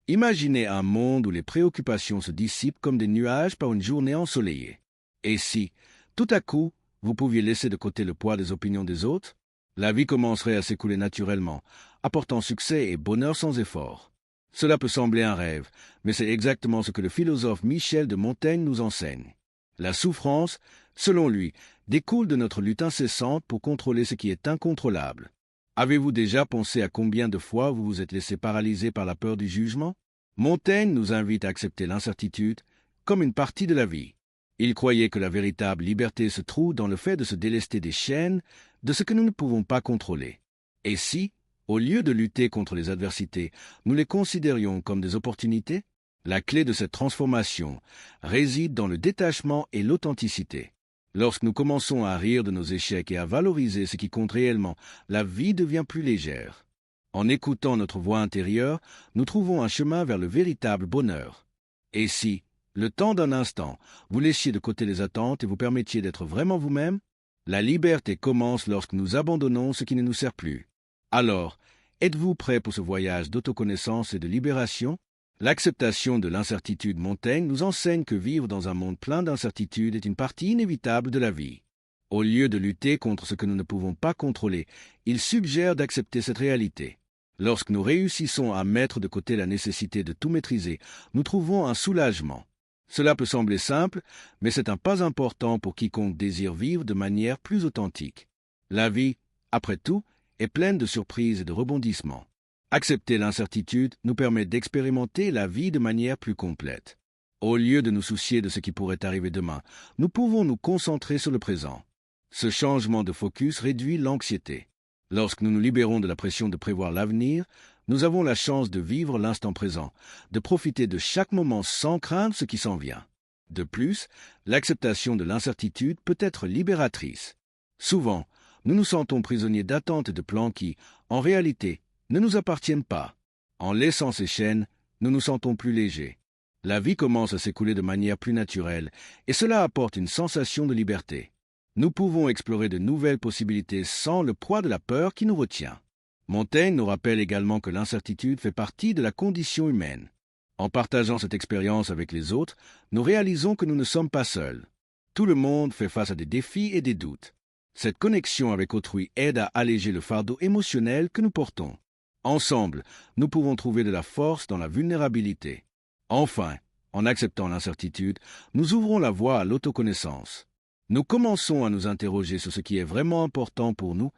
Imaginez un monde où les préoccupations se dissipent comme des nuages par une journée ensoleillée. Et si, tout à coup, vous pouviez laisser de côté le poids des opinions des autres, la vie commencerait à s'écouler naturellement, apportant succès et bonheur sans effort. Cela peut sembler un rêve, mais c'est exactement ce que le philosophe Michel de Montaigne nous enseigne. La souffrance, selon lui, découle de notre lutte incessante pour contrôler ce qui est incontrôlable. Avez-vous déjà pensé à combien de fois vous vous êtes laissé paralyser par la peur du jugement? Montaigne nous invite à accepter l'incertitude comme une partie de la vie. Il croyait que la véritable liberté se trouve dans le fait de se délester des chaînes de ce que nous ne pouvons pas contrôler. Et si, au lieu de lutter contre les adversités, nous les considérions comme des opportunités? La clé de cette transformation réside dans le détachement et l'authenticité. Lorsque nous commençons à rire de nos échecs et à valoriser ce qui compte réellement, la vie devient plus légère. En écoutant notre voix intérieure, nous trouvons un chemin vers le véritable bonheur. Et si, le temps d'un instant, vous laissiez de côté les attentes et vous permettiez d'être vraiment vous-même, la liberté commence lorsque nous abandonnons ce qui ne nous sert plus. Alors, êtes-vous prêt pour ce voyage d'autoconnaissance et de libération? L'acceptation de l'incertitude. Montaigne nous enseigne que vivre dans un monde plein d'incertitudes est une partie inévitable de la vie. Au lieu de lutter contre ce que nous ne pouvons pas contrôler, il suggère d'accepter cette réalité. Lorsque nous réussissons à mettre de côté la nécessité de tout maîtriser, nous trouvons un soulagement. Cela peut sembler simple, mais c'est un pas important pour quiconque désire vivre de manière plus authentique. La vie, après tout, est pleine de surprises et de rebondissements. Accepter l'incertitude nous permet d'expérimenter la vie de manière plus complète. Au lieu de nous soucier de ce qui pourrait arriver demain, nous pouvons nous concentrer sur le présent. Ce changement de focus réduit l'anxiété. Lorsque nous nous libérons de la pression de prévoir l'avenir, nous avons la chance de vivre l'instant présent, de profiter de chaque moment sans craindre ce qui s'en vient. De plus, l'acceptation de l'incertitude peut être libératrice. Souvent, nous nous sentons prisonniers d'attentes et de plans qui, en réalité, ne nous appartiennent pas. En laissant ces chaînes, nous nous sentons plus légers. La vie commence à s'écouler de manière plus naturelle, et cela apporte une sensation de liberté. Nous pouvons explorer de nouvelles possibilités sans le poids de la peur qui nous retient. Montaigne nous rappelle également que l'incertitude fait partie de la condition humaine. En partageant cette expérience avec les autres, nous réalisons que nous ne sommes pas seuls. Tout le monde fait face à des défis et des doutes. Cette connexion avec autrui aide à alléger le fardeau émotionnel que nous portons. Ensemble, nous pouvons trouver de la force dans la vulnérabilité. Enfin, en acceptant l'incertitude, nous ouvrons la voie à l'autoconnaissance. Nous commençons à nous interroger sur ce qui est vraiment important pour nous,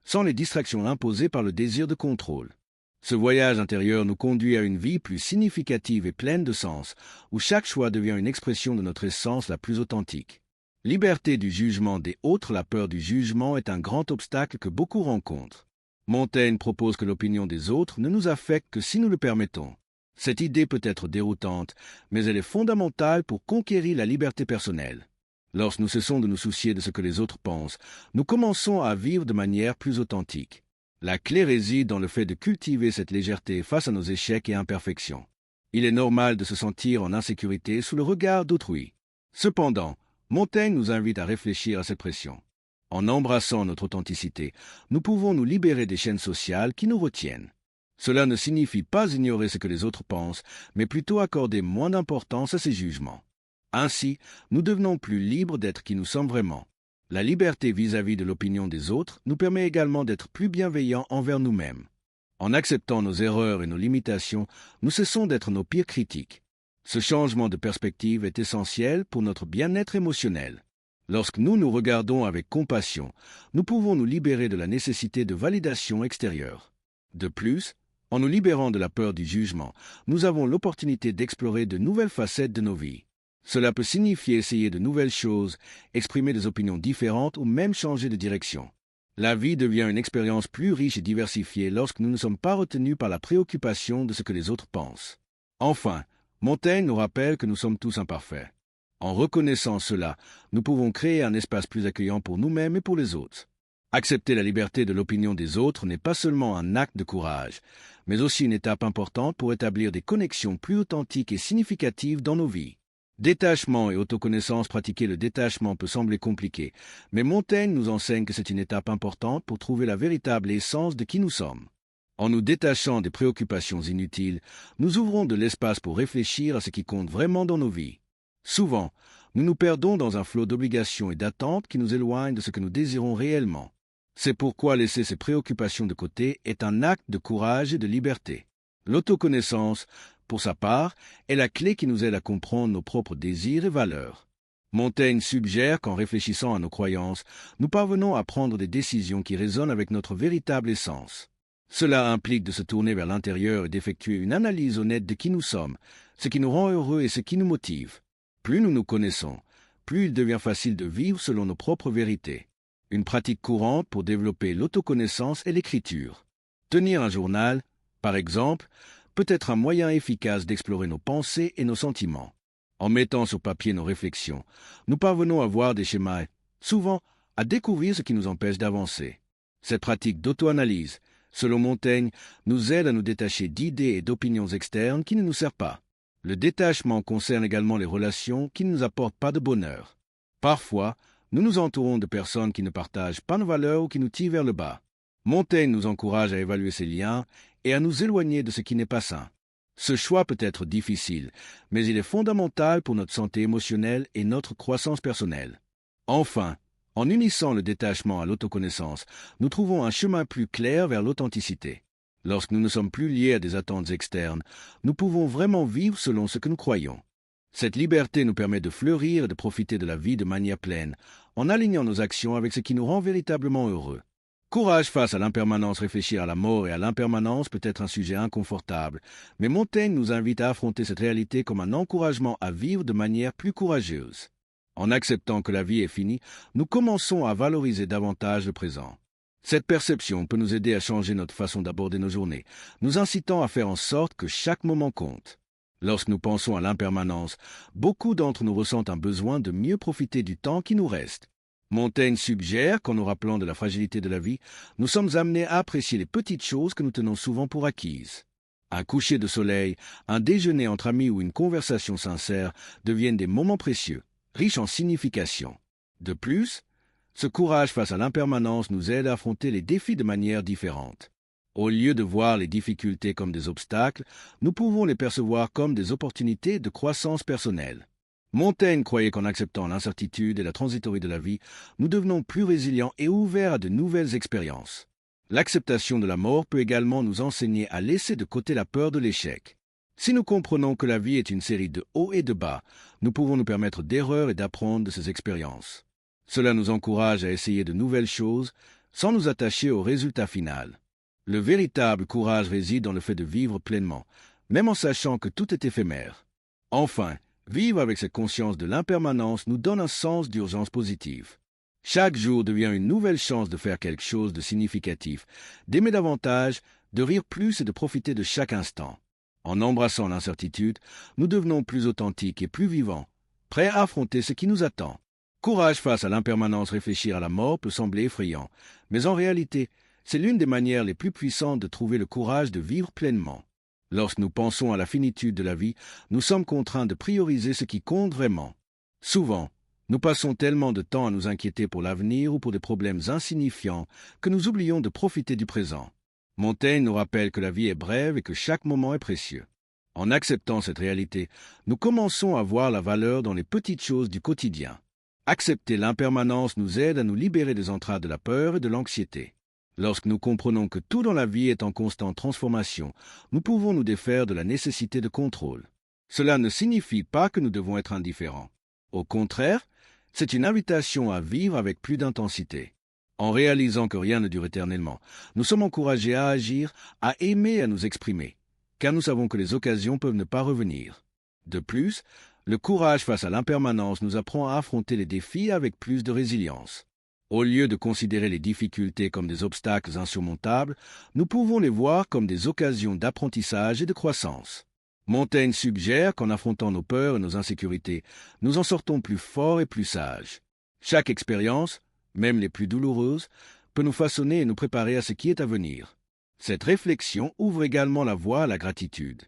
sans les distractions imposées par le désir de contrôle. Ce voyage intérieur nous conduit à une vie plus significative et pleine de sens, où chaque choix devient une expression de notre essence la plus authentique. Liberté du jugement des autres. La peur du jugement est un grand obstacle que beaucoup rencontrent. Montaigne propose que l'opinion des autres ne nous affecte que si nous le permettons. Cette idée peut être déroutante, mais elle est fondamentale pour conquérir la liberté personnelle. Lorsque nous cessons de nous soucier de ce que les autres pensent, nous commençons à vivre de manière plus authentique. La clé réside dans le fait de cultiver cette légèreté face à nos échecs et imperfections. Il est normal de se sentir en insécurité sous le regard d'autrui. Cependant, Montaigne nous invite à réfléchir à cette pression. En embrassant notre authenticité, nous pouvons nous libérer des chaînes sociales qui nous retiennent. Cela ne signifie pas ignorer ce que les autres pensent, mais plutôt accorder moins d'importance à ces jugements. Ainsi, nous devenons plus libres d'être qui nous sommes vraiment. La liberté vis-à-vis de l'opinion des autres nous permet également d'être plus bienveillants envers nous-mêmes. En acceptant nos erreurs et nos limitations, nous cessons d'être nos pires critiques. Ce changement de perspective est essentiel pour notre bien-être émotionnel. Lorsque nous nous regardons avec compassion, nous pouvons nous libérer de la nécessité de validation extérieure. De plus, en nous libérant de la peur du jugement, nous avons l'opportunité d'explorer de nouvelles facettes de nos vies. Cela peut signifier essayer de nouvelles choses, exprimer des opinions différentes ou même changer de direction. La vie devient une expérience plus riche et diversifiée lorsque nous ne sommes pas retenus par la préoccupation de ce que les autres pensent. Enfin, Montaigne nous rappelle que nous sommes tous imparfaits. En reconnaissant cela, nous pouvons créer un espace plus accueillant pour nous-mêmes et pour les autres. Accepter la liberté de l'opinion des autres n'est pas seulement un acte de courage, mais aussi une étape importante pour établir des connexions plus authentiques et significatives dans nos vies. Détachement et autoconnaissance. Pratiquer le détachement peut sembler compliqué, mais Montaigne nous enseigne que c'est une étape importante pour trouver la véritable essence de qui nous sommes. En nous détachant des préoccupations inutiles, nous ouvrons de l'espace pour réfléchir à ce qui compte vraiment dans nos vies. Souvent, nous nous perdons dans un flot d'obligations et d'attentes qui nous éloignent de ce que nous désirons réellement. C'est pourquoi laisser ces préoccupations de côté est un acte de courage et de liberté. L'autoconnaissance, pour sa part, est la clé qui nous aide à comprendre nos propres désirs et valeurs. Montaigne suggère qu'en réfléchissant à nos croyances, nous parvenons à prendre des décisions qui résonnent avec notre véritable essence. Cela implique de se tourner vers l'intérieur et d'effectuer une analyse honnête de qui nous sommes, ce qui nous rend heureux et ce qui nous motive. Plus nous nous connaissons, plus il devient facile de vivre selon nos propres vérités. Une pratique courante pour développer l'autoconnaissance est l'écriture. Tenir un journal, par exemple, peut être un moyen efficace d'explorer nos pensées et nos sentiments. En mettant sur papier nos réflexions, nous parvenons à voir des schémas, souvent à découvrir ce qui nous empêche d'avancer. Cette pratique d'auto-analyse, selon Montaigne, nous aide à nous détacher d'idées et d'opinions externes qui ne nous servent pas. Le détachement concerne également les relations qui ne nous apportent pas de bonheur. Parfois, nous nous entourons de personnes qui ne partagent pas nos valeurs ou qui nous tirent vers le bas. Montaigne nous encourage à évaluer ces liens et à nous éloigner de ce qui n'est pas sain. Ce choix peut être difficile, mais il est fondamental pour notre santé émotionnelle et notre croissance personnelle. Enfin, en unissant le détachement à l'autoconnaissance, nous trouvons un chemin plus clair vers l'authenticité. Lorsque nous ne sommes plus liés à des attentes externes, nous pouvons vraiment vivre selon ce que nous croyons. Cette liberté nous permet de fleurir et de profiter de la vie de manière pleine, en alignant nos actions avec ce qui nous rend véritablement heureux. Courage face à l'impermanence. Réfléchir à la mort et à l'impermanence peut être un sujet inconfortable, mais Montaigne nous invite à affronter cette réalité comme un encouragement à vivre de manière plus courageuse. En acceptant que la vie est finie, nous commençons à valoriser davantage le présent. Cette perception peut nous aider à changer notre façon d'aborder nos journées, nous incitant à faire en sorte que chaque moment compte. Lorsque nous pensons à l'impermanence, beaucoup d'entre nous ressentent un besoin de mieux profiter du temps qui nous reste. Montaigne suggère qu'en nous rappelant de la fragilité de la vie, nous sommes amenés à apprécier les petites choses que nous tenons souvent pour acquises. Un coucher de soleil, un déjeuner entre amis ou une conversation sincère deviennent des moments précieux, riches en signification. De plus, ce courage face à l'impermanence nous aide à affronter les défis de manière différente. Au lieu de voir les difficultés comme des obstacles, nous pouvons les percevoir comme des opportunités de croissance personnelle. Montaigne croyait qu'en acceptant l'incertitude et la transitorie de la vie, nous devenons plus résilients et ouverts à de nouvelles expériences. L'acceptation de la mort peut également nous enseigner à laisser de côté la peur de l'échec. Si nous comprenons que la vie est une série de hauts et de bas, nous pouvons nous permettre d'erreurs et d'apprendre de ces expériences. Cela nous encourage à essayer de nouvelles choses sans nous attacher au résultat final. Le véritable courage réside dans le fait de vivre pleinement, même en sachant que tout est éphémère. Enfin, vivre avec cette conscience de l'impermanence nous donne un sens d'urgence positive. Chaque jour devient une nouvelle chance de faire quelque chose de significatif, d'aimer davantage, de rire plus et de profiter de chaque instant. En embrassant l'incertitude, nous devenons plus authentiques et plus vivants, prêts à affronter ce qui nous attend. Courage face à l'impermanence. Réfléchir à la mort peut sembler effrayant, mais en réalité, c'est l'une des manières les plus puissantes de trouver le courage de vivre pleinement. Lorsque nous pensons à la finitude de la vie, nous sommes contraints de prioriser ce qui compte vraiment. Souvent, nous passons tellement de temps à nous inquiéter pour l'avenir ou pour des problèmes insignifiants que nous oublions de profiter du présent. Montaigne nous rappelle que la vie est brève et que chaque moment est précieux. En acceptant cette réalité, nous commençons à voir la valeur dans les petites choses du quotidien. Accepter l'impermanence nous aide à nous libérer des entraves de la peur et de l'anxiété. Lorsque nous comprenons que tout dans la vie est en constante transformation, nous pouvons nous défaire de la nécessité de contrôle. Cela ne signifie pas que nous devons être indifférents. Au contraire, c'est une invitation à vivre avec plus d'intensité. En réalisant que rien ne dure éternellement, nous sommes encouragés à agir, à aimer et à nous exprimer, car nous savons que les occasions peuvent ne pas revenir. De plus, le courage face à l'impermanence nous apprend à affronter les défis avec plus de résilience. Au lieu de considérer les difficultés comme des obstacles insurmontables, nous pouvons les voir comme des occasions d'apprentissage et de croissance. Montaigne suggère qu'en affrontant nos peurs et nos insécurités, nous en sortons plus forts et plus sages. Chaque expérience, même les plus douloureuses, peut nous façonner et nous préparer à ce qui est à venir. Cette réflexion ouvre également la voie à la gratitude.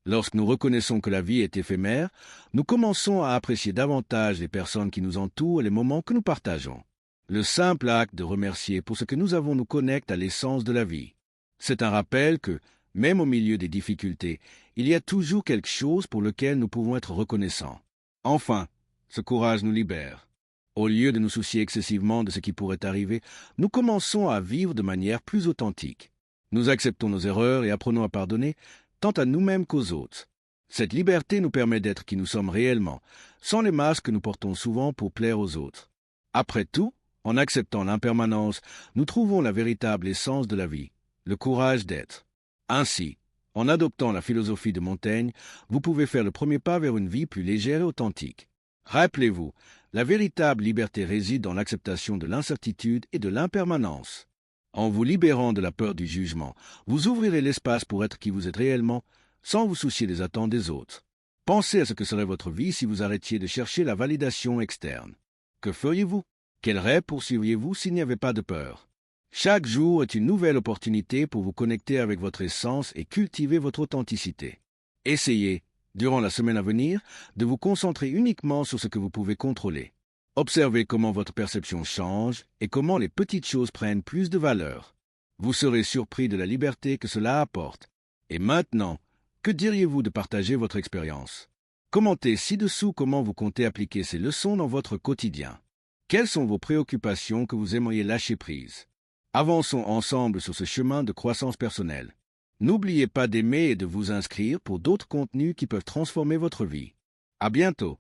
Lorsque nous reconnaissons que la vie est éphémère, nous commençons à apprécier davantage les personnes qui nous entourent et les moments que nous partageons. Le simple acte de remercier pour ce que nous avons nous connecte à l'essence de la vie. C'est un rappel que, même au milieu des difficultés, il y a toujours quelque chose pour lequel nous pouvons être reconnaissants. Enfin, ce courage nous libère. Au lieu de nous soucier excessivement de ce qui pourrait arriver, nous commençons à vivre de manière plus authentique. Nous acceptons nos erreurs et apprenons à pardonner, tant à nous-mêmes qu'aux autres. Cette liberté nous permet d'être qui nous sommes réellement, sans les masques que nous portons souvent pour plaire aux autres. Après tout, en acceptant l'impermanence, nous trouvons la véritable essence de la vie, le courage d'être. Ainsi, en adoptant la philosophie de Montaigne, vous pouvez faire le premier pas vers une vie plus légère et authentique. Rappelez-vous, la véritable liberté réside dans l'acceptation de l'incertitude et de l'impermanence. En vous libérant de la peur du jugement, vous ouvrirez l'espace pour être qui vous êtes réellement, sans vous soucier des attentes des autres. Pensez à ce que serait votre vie si vous arrêtiez de chercher la validation externe. Que feriez-vous? Quel rêve poursuivriez-vous s'il n'y avait pas de peur? Chaque jour est une nouvelle opportunité pour vous connecter avec votre essence et cultiver votre authenticité. Essayez, durant la semaine à venir, de vous concentrer uniquement sur ce que vous pouvez contrôler. Observez comment votre perception change et comment les petites choses prennent plus de valeur. Vous serez surpris de la liberté que cela apporte. Et maintenant, que diriez-vous de partager votre expérience? Commentez ci-dessous comment vous comptez appliquer ces leçons dans votre quotidien. Quelles sont vos préoccupations que vous aimeriez lâcher prise? Avançons ensemble sur ce chemin de croissance personnelle. N'oubliez pas d'aimer et de vous inscrire pour d'autres contenus qui peuvent transformer votre vie. À bientôt!